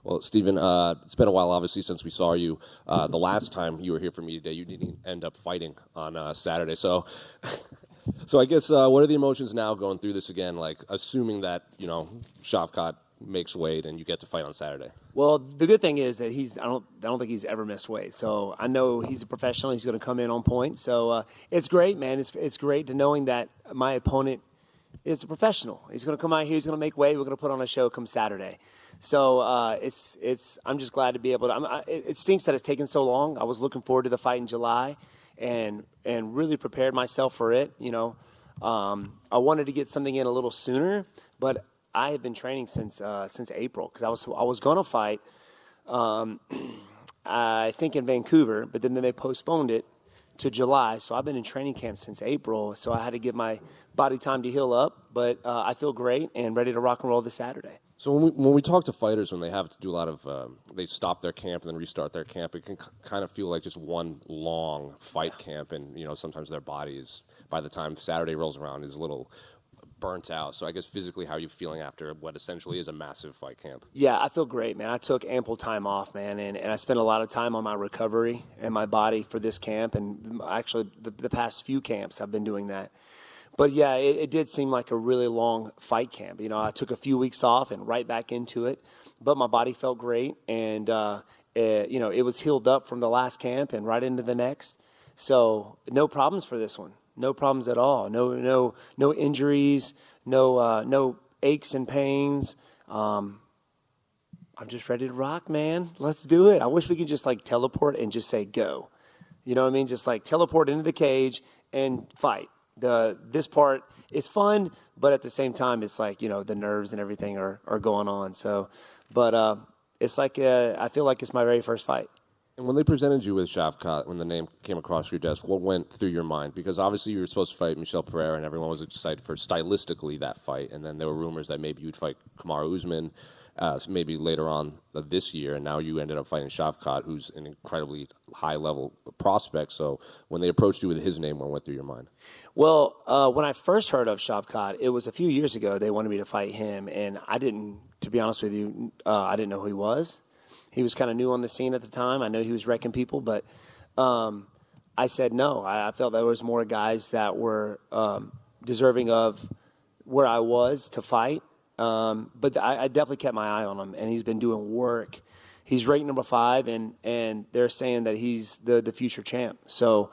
Well, Stephen, it's been a while, obviously, since we saw you. The last time you were here for me today, you didn't end up fighting on Saturday. So, so I guess what are the emotions now going through this again? Like, assuming that Shavkat makes weight and you get to fight on Saturday. Well, the good thing is that I don't think he's ever missed weight. So I know he's a professional. He's going to come in on point. So it's great, man. It's great to knowing that my opponent is a professional. He's going to come out here. He's going to make weight. We're going to put on a show come Saturday. So I'm just glad to be able to. It stinks that it's taken so long. I was looking forward to the fight in July, and really prepared myself for it. I wanted to get something in a little sooner, but I have been training since April because I was going to fight. I think in Vancouver, but then they postponed it to July. So I've been in training camp since April. So I had to give my body time to heal up. But I feel great and ready to rock and roll this Saturday. So when we talk to fighters, when they have to do a lot of, they stop their camp and then restart their camp, it can kind of feel like just one long fight camp. And, sometimes their body is, by the time Saturday rolls around, is a little burnt out. So I guess physically, how are you feeling after what essentially is a massive fight camp? Yeah, I feel great, man. I took ample time off, man, and I spent a lot of time on my recovery and my body for this camp, and actually the past few camps I've been doing that. But yeah, it did seem like a really long fight camp. I took a few weeks off and right back into it, but my body felt great, and it was healed up from the last camp and right into the next. So no problems for this one. No problems at all. No injuries. No aches and pains. I'm just ready to rock, man. Let's do it. I wish we could just teleport and just say go. You know what I mean? Just teleport into the cage and fight. This part is fun, but at the same time, it's the nerves and everything are going on. So, but it's I feel like it's my very first fight. And when they presented you with Shavkat, when the name came across your desk, what went through your mind? Because obviously you were supposed to fight Michel Pereira, and everyone was excited for stylistically that fight. And then there were rumors that maybe you'd fight Kamaru Usman maybe later on this year, and now you ended up fighting Shavkat, who's an incredibly high-level prospect. So when they approached you with his name, what went through your mind? Well, when I first heard of Shavkat, it was a few years ago. They wanted me to fight him, and I didn't, to be honest with you, I didn't know who he was. He was kind of new on the scene at the time. I know he was wrecking people, but I said no. I felt there was more guys that were deserving of where I was to fight. But I definitely kept my eye on him, and he's been doing work. He's ranked number 5, and they're saying that he's the future champ. So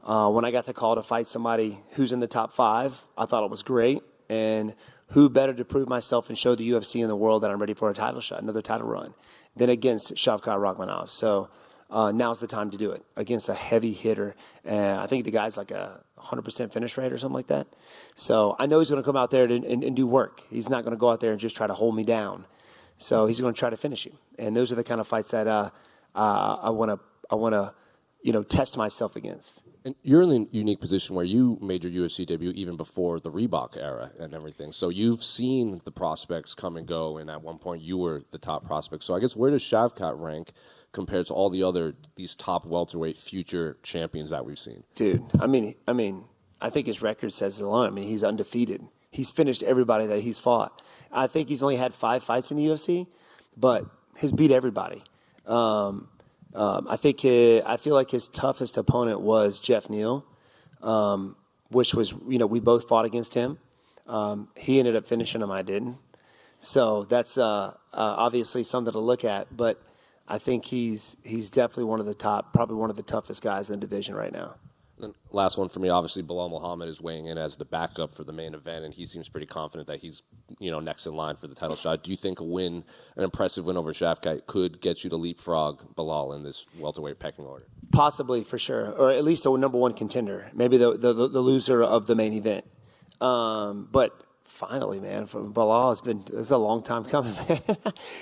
when I got the call to fight somebody who's in the top 5, I thought it was great. And who better to prove myself and show the UFC and the world that I'm ready for a title shot, another title run, than against Shavkat Rakhmonov. So now's the time to do it against a heavy hitter. I think the guy's like a 100% finish rate or something like that. So I know he's going to come out there and do work. He's not going to go out there and just try to hold me down. So he's going to try to finish you. And those are the kind of fights that I want to test myself against. And you're in a unique position where you made your UFC debut even before the Reebok era and everything. So you've seen the prospects come and go, and at one point you were the top prospect. So I guess where does Shavkat rank compared to all these top welterweight future champions that we've seen? Dude, I mean, I think his record says it alone. I mean, he's undefeated. He's finished everybody that he's fought. I think he's only had 5 fights in the UFC, but he's beat everybody. I feel like his toughest opponent was Jeff Neal, which was, we both fought against him. He ended up finishing him, I didn't. So that's obviously something to look at, but I think he's definitely one of the top, probably one of the toughest guys in the division right now. And last one for me, obviously, Bilal Muhammad is weighing in as the backup for the main event, and he seems pretty confident that he's, next in line for the title shot. Do you think an impressive win over Shavkat, could get you to leapfrog Bilal in this welterweight pecking order? Possibly, for sure, or at least a number 1 contender, maybe the loser of the main event. But finally, man, for Bilal, it's a long time coming, man.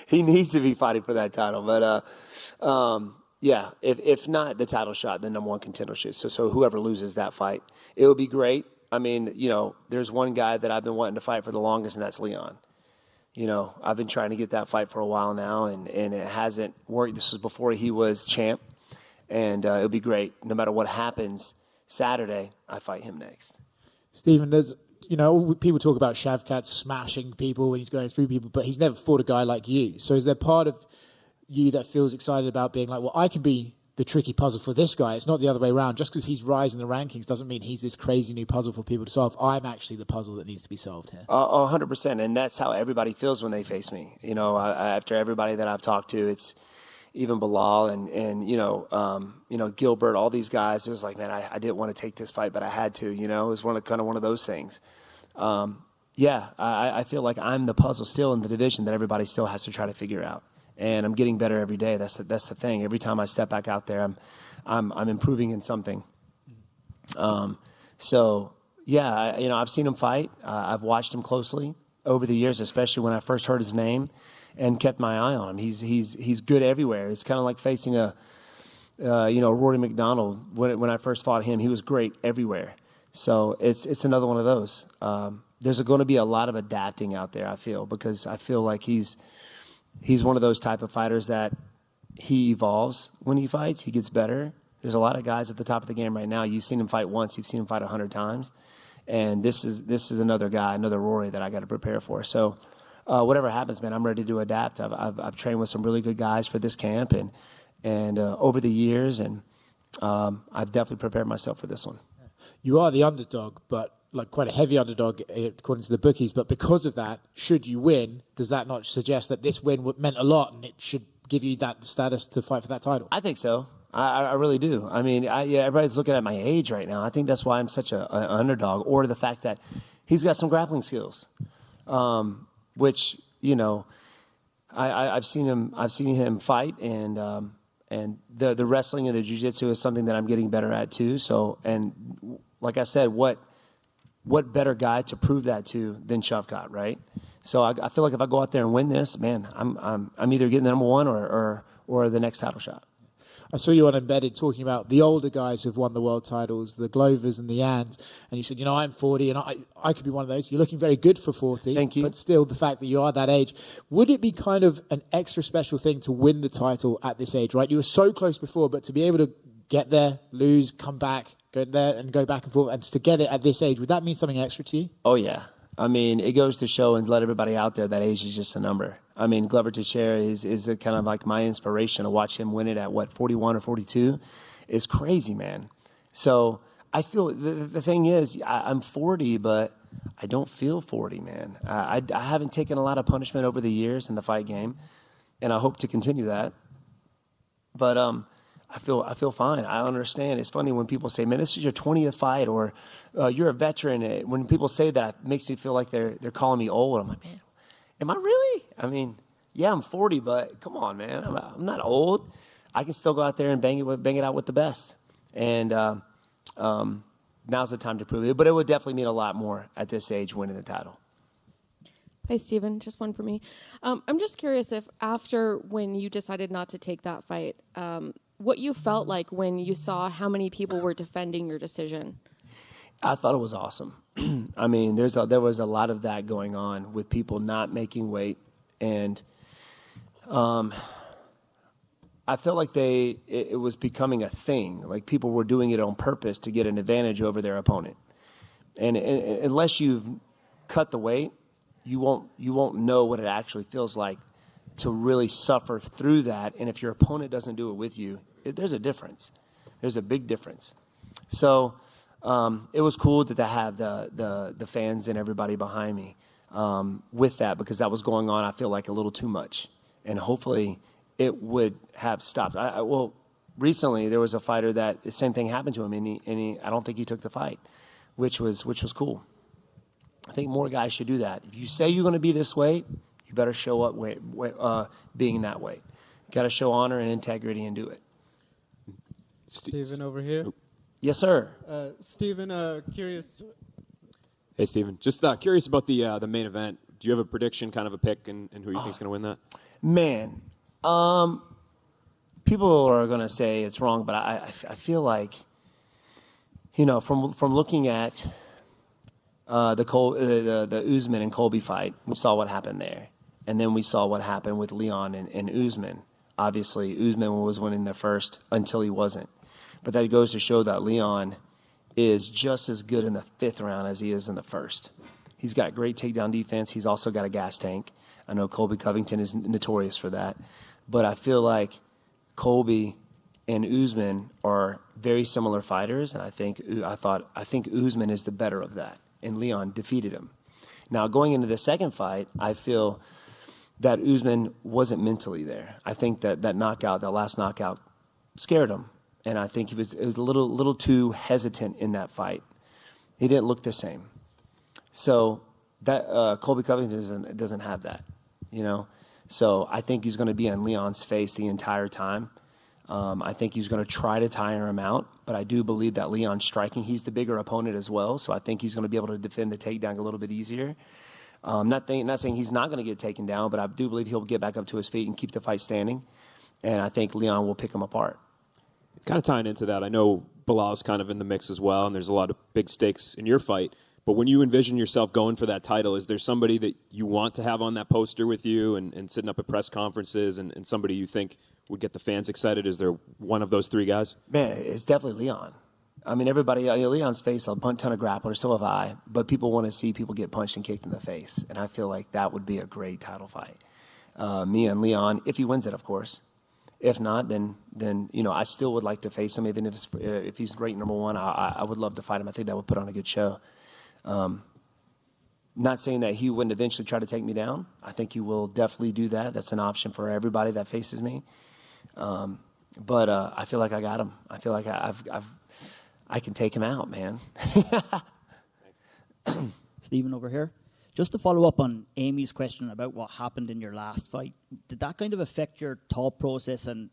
He needs to be fighting for that title, but yeah, if not the title shot, the number 1 contender shit. So whoever loses that fight, it would be great. I mean, there's one guy that I've been wanting to fight for the longest, and that's Leon. I've been trying to get that fight for a while now, and it hasn't worked. This was before he was champ, and it would be great. No matter what happens Saturday, I fight him next. Stephen, there's people talk about Shavkat smashing people when he's going through people, but he's never fought a guy like you. So is there part of you that feels excited about being like, well, I can be the tricky puzzle for this guy. It's not the other way around. Just because he's rising the rankings doesn't mean he's this crazy new puzzle for people to solve. I'm actually the puzzle that needs to be solved here. 100%. And that's how everybody feels when they face me. You know, after everybody that I've talked to, it's even Bilal and Gilbert, all these guys. It was like, man, I didn't want to take this fight, but I had to. You know, it was one of those things. I feel like I'm the puzzle still in the division that everybody still has to try to figure out. And I'm getting better every day. That's the thing. Every time I step back out there, I'm improving in something. I've seen him fight. I've watched him closely over the years, especially when I first heard his name, and kept my eye on him. He's good everywhere. It's kind of like facing a Rory McDonald. When I first fought him, he was great everywhere. So it's another one of those. There's going to be a lot of adapting out there, I feel, because I feel like he's one of those type of fighters that he evolves when he fights. He gets better. There's a lot of guys at the top of the game right now. You've seen him fight once. You've seen him fight 100 times. And this is another guy, another Rory that I got to prepare for. So whatever happens, man, I'm ready to adapt. I've trained with some really good guys for this camp and over the years, and I've definitely prepared myself for this one. You are the underdog, but like quite a heavy underdog according to the bookies. But because of that, should you win, does that not suggest that this win meant a lot and it should give you that status to fight for that title? I think so. I really do. I mean, everybody's looking at my age right now. I think that's why I'm such an underdog, or the fact that he's got some grappling skills, which I've seen him fight, and the wrestling and the jiu-jitsu is something that I'm getting better at too. So, and like I said, what better guy to prove that to than Shavkat, right? So I feel like if I go out there and win this, man, I'm either getting the number one or the next title shot. I saw you on Embedded talking about the older guys who've won the world titles, the Glovers and the Yans, and you said, I'm 40 and I could be one of those. You're looking very good for 40. Thank you. But still, the fact that you are that age, would it be kind of an extra special thing to win the title at this age, right? You were so close before, but to be able to get there, lose, come back, go there and go back and forth, and to get it at this age, would that mean something extra to you? Oh, yeah. I mean, it goes to show and let everybody out there that age is just a number. I mean, Glover Teixeira is a kind of like my inspiration. To watch him win it at, 41 or 42 is crazy, man. So I feel the thing is, I'm 40, but I don't feel 40, man. I haven't taken a lot of punishment over the years in the fight game, and I hope to continue that. But I feel fine. I understand. It's funny when people say, man, this is your 20th fight, or you're a veteran. When people say that, it makes me feel like they're calling me old. I'm like, man, am I really? I mean, yeah, I'm 40, but come on, man. I'm not old. I can still go out there and bang it out with the best. And now's the time to prove it. But it would definitely mean a lot more at this age winning the title. Hi, Steven. Just one for me. I'm just curious if after when you decided not to take that fight, what you felt like when you saw how many people were defending your decision. I thought it was awesome. I mean, there was a lot of that going on with people not making weight, and I felt like it was becoming a thing. Like people were doing it on purpose to get an advantage over their opponent. And unless you've cut the weight, you won't know what it actually feels like to really suffer through that. And if your opponent doesn't do it with you, there's a difference. There's a big difference. So it was cool to have the fans and everybody behind me with that, because that was going on, I feel like, a little too much. And hopefully it would have stopped. Recently there was a fighter that the same thing happened to him, and I don't think he took the fight, which was cool. I think more guys should do that. If you say you're going to be this way, you better show up being that way. You got to show honor and integrity and do it. Steven over here. Yes, sir. Steven, curious. Hey, Steven. Just curious about the main event. Do you have a prediction, kind of a pick, and who you think is going to win that? Man, people are going to say it's wrong, but I feel like, from looking at the Usman and Colby fight, we saw what happened there. And then we saw what happened with Leon and Usman. Obviously, Usman was winning the first until he wasn't. But that goes to show that Leon is just as good in the fifth round as he is in the first. He's got great takedown defense. He's also got a gas tank. I know Colby Covington is notorious for that. but I feel like Colby and Usman are very similar fighters, and I think Usman is the better of that, and Leon defeated him. Now, going into the second fight, I feel that Usman wasn't mentally there. I think that last knockout, scared him, and I think he was a little too hesitant in that fight. He didn't look the same. So that Colby Covington doesn't have that, you know. So I think he's going to be on Leon's face the entire time. I think he's going to try to tire him out, but I do believe that Leon's striking. He's the bigger opponent as well, so I think he's going to be able to defend the takedown a little bit easier. Not saying he's not going to get taken down, but I do believe he'll get back up to his feet and keep the fight standing, and I think Leon will pick him apart. Kind of tying into that, I know Bilal's kind of in the mix as well, and there's a lot of big stakes in your fight. But when you envision yourself going for that title, is there somebody that you want to have on that poster with you and sitting up at press conferences and somebody you think would get the fans excited? Is there one of those three guys? Man, it's definitely Leon. I mean, everybody, Leon's faced a ton of grapplers, so have I, but people want to see people get punched and kicked in the face, and I feel like that would be a great title fight. Me and Leon, if he wins it, of course. If not, then I still would like to face him, even if he's ranked number one. I would love to fight him. I think that would put on a good show. Not saying that he wouldn't eventually try to take me down. I think he will definitely do that. That's an option for everybody that faces me. But I feel like I got him. I feel like I can take him out, man. Stephen over here. Just to follow up on Amy's question about what happened in your last fight, did that kind of affect your thought process and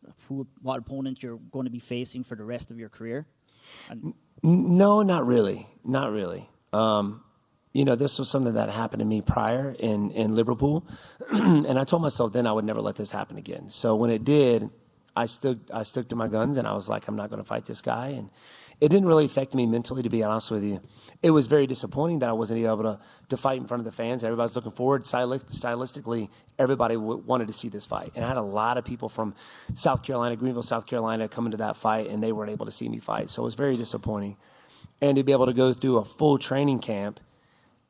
what opponent you're going to be facing for the rest of your career? No, not really. Not really. This was something that happened to me prior in Liverpool, and I told myself then I would never let this happen again. So when it did, I stuck to my guns, and I was like, I'm not going to fight this guy. And it didn't really affect me mentally, to be honest with you. It was very disappointing that I wasn't able to fight in front of the fans. Everybody was looking forward. Stylistically, everybody wanted to see this fight. And I had a lot of people from South Carolina, Greenville, South Carolina, coming to that fight, and they weren't able to see me fight. So it was very disappointing. And to be able to go through a full training camp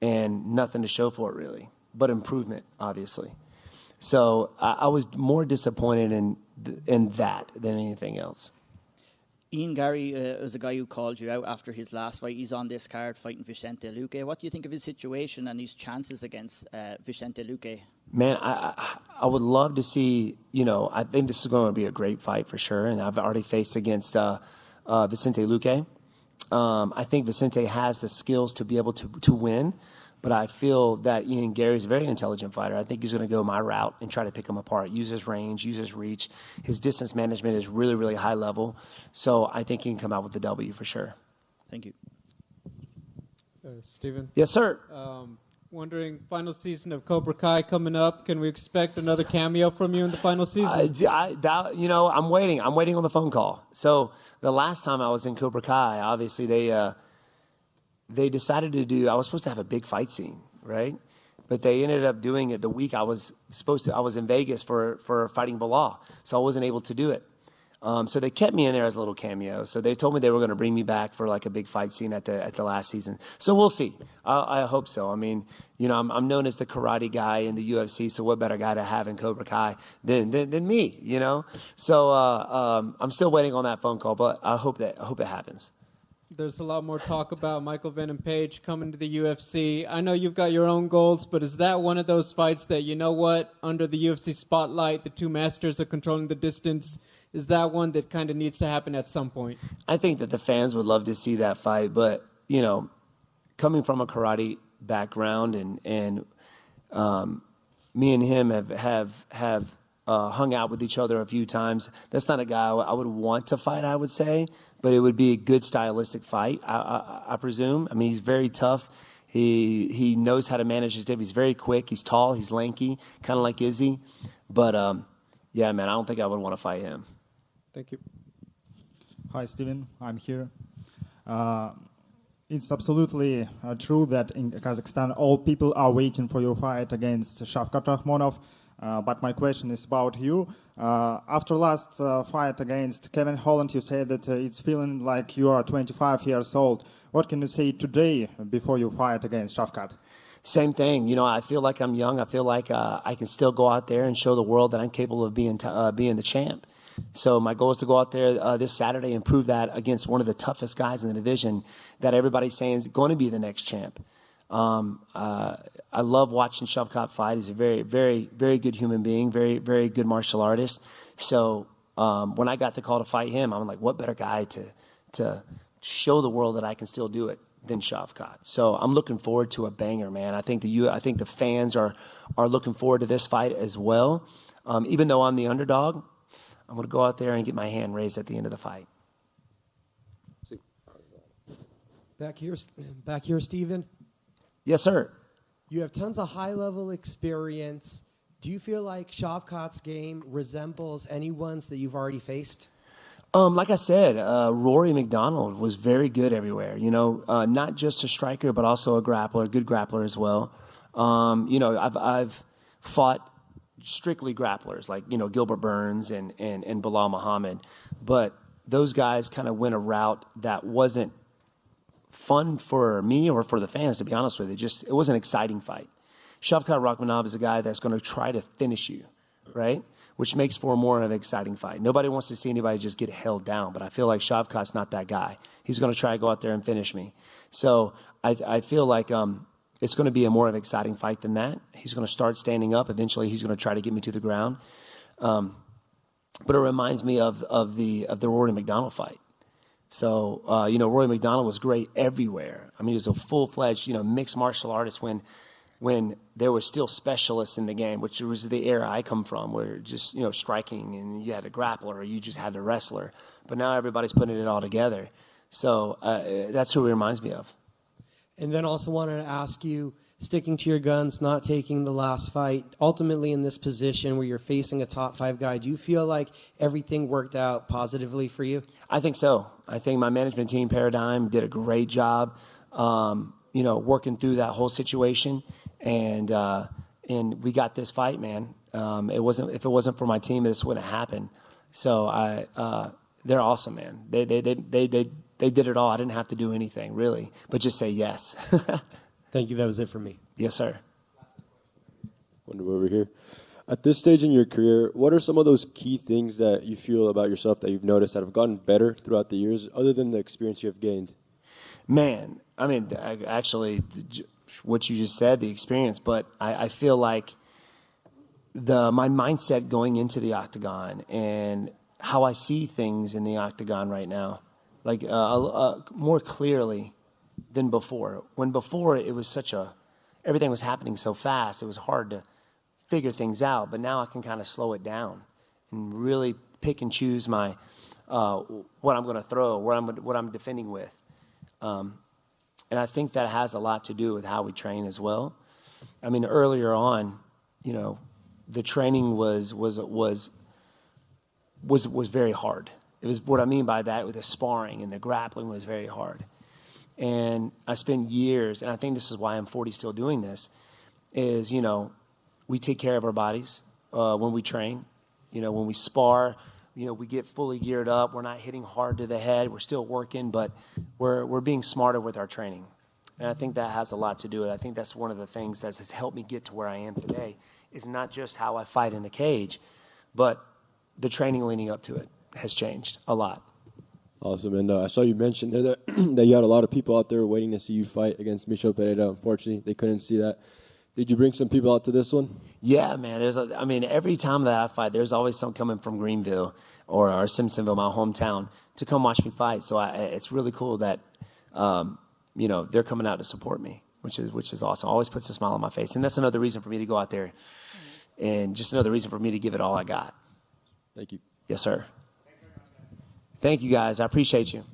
and nothing to show for it, really, but improvement, obviously. So I was more disappointed in that than anything else. Ian Gary is a guy who called you out after his last fight. He's on this card fighting Vicente Luque. What do you think of his situation and his chances against Vicente Luque? Man, I would love to see, I think this is going to be a great fight for sure. And I've already faced against Vicente Luque. I think Vicente has the skills to be able to win. But I feel that Ian Gary's a very intelligent fighter. I think he's going to go my route and try to pick him apart, use his range, use his reach. His distance management is really, really high level. So I think he can come out with the W for sure. Thank you. Stephen? Yes, sir. Wondering, final season of Cobra Kai coming up. Can we expect another cameo from you in the final season? I'm waiting. I'm waiting on the phone call. So the last time I was in Cobra Kai, obviously they decided to do, I was supposed to have a big fight scene, right? But they ended up doing it the week I was in Vegas for fighting Bilal, so I wasn't able to do it. So they kept me in there as a little cameo. So they told me they were going to bring me back for like a big fight scene at the last season. So we'll see. I hope so. I mean, I'm known as the karate guy in the UFC, so what better guy to have in Cobra Kai than me, So I'm still waiting on that phone call, but I hope it happens. There's a lot more talk about Michael Venom Page coming to the UFC. I know you've got your own goals, but is that one of those fights that, under the UFC spotlight, the two masters are controlling the distance? Is that one that kind of needs to happen at some point? I think that the fans would love to see that fight, but, coming from a karate background and me and him have hung out with each other a few times. That's not a guy I would want to fight, I would say, but it would be a good stylistic fight, I presume. I mean, he's very tough. He knows how to manage his dip. He's very quick. He's tall. He's lanky, kind of like Izzy. But, yeah, man, I don't think I would want to fight him. Thank you. Hi, Steven. I'm here. It's absolutely true that in Kazakhstan all people are waiting for your fight against Shavkat Rakhmonov. But my question is about you. After last fight against Kevin Holland, you said that it's feeling like you are 25 years old. What can you say today before you fight against Shavkat? Same thing. You know, I feel like I'm young. I feel like I can still go out there and show the world that I'm capable of being the champ. So my goal is to go out there this Saturday and prove that against one of the toughest guys in the division that everybody's saying is going to be the next champ. I love watching Shavkat fight. He's a very, very, very good human being, very, very good martial artist. So when I got the call to fight him, I'm like, what better guy to show the world that I can still do it than Shavkat. So I'm looking forward to a banger, man. I think the fans are looking forward to this fight as well. Even though I'm the underdog, I'm going to go out there and get my hand raised at the end of the fight. Back here, Steven. Yes, sir. You have tons of high-level experience. Do you feel like Shavkat's game resembles anyone's that you've already faced? Like I said, Rory McDonald was very good everywhere. You know, not just a striker, but also a grappler, a good grappler as well. You know, I've fought strictly grapplers like, you know, Gilbert Burns and Bilal Muhammad, but those guys kind of went a route that wasn't fun for me or for the fans, to be honest with you. It was an exciting fight. Shavkat Rakhmonov is a guy that's going to try to finish you, right? Which makes for more of an exciting fight. Nobody wants to see anybody just get held down, but I feel like Shavkat's not that guy. He's going to try to go out there and finish me. So I feel like it's going to be a more of an exciting fight than that. He's going to start standing up. Eventually, he's going to try to get me to the ground. But it reminds me of the Rory McDonald fight. So, you know, Rory McDonald was great everywhere. I mean, he was a full-fledged, you know, mixed martial artist when there were still specialists in the game, which was the era I come from, where just, you know, striking and you had a grappler or you just had a wrestler. But now everybody's putting it all together. So that's who he reminds me of. And then also wanted to ask you, sticking to your guns, not taking the last fight, ultimately in this position where you're facing a top 5 guy, do you feel like everything worked out positively for you? I think so. I think my management team, Paradigm, did a great job, you know, working through that whole situation. And we got this fight, man. If it wasn't for my team, this wouldn't happen. So they're awesome, man. They did it all. I didn't have to do anything really, but just say yes. Thank you. That was it for me. Yes, sir. Wonder over here. At this stage in your career, what are some of those key things that you feel about yourself that you've noticed that have gotten better throughout the years, other than the experience you have gained? Man, I mean, actually, what you just said, the experience, but I feel like my mindset going into the octagon and how I see things in the octagon right now, like more clearly than before. When before it was everything was happening so fast, it was hard to figure things out. But now I can kind of slow it down and really pick and choose my what I'm going to throw, what I'm defending with. And I think that has a lot to do with how we train as well. I mean, earlier on, you know, the training was very hard. It was what I mean by that with the sparring and the grappling was very hard. And I spent years, and I think this is why I'm 40 still doing this, is, you know, we take care of our bodies when we train. You know, when we spar, you know, we get fully geared up. We're not hitting hard to the head. We're still working, but we're being smarter with our training. And I think that has a lot to do with it. I think that's one of the things that has helped me get to where I am today, is not just how I fight in the cage, but the training leading up to it has changed a lot. Awesome. And I saw you mention there that, that you had a lot of people out there waiting to see you fight against Michel Pereira. Unfortunately, they couldn't see that. Did you bring some people out to this one? Yeah, man. I mean, every time that I fight, there's always some coming from Greenville or Simpsonville, my hometown, to come watch me fight. So it's really cool that, you know, they're coming out to support me, which is awesome. Always puts a smile on my face. And that's another reason for me to go out there and just another reason for me to give it all I got. Thank you. Yes, sir. Thank you, guys. I appreciate you.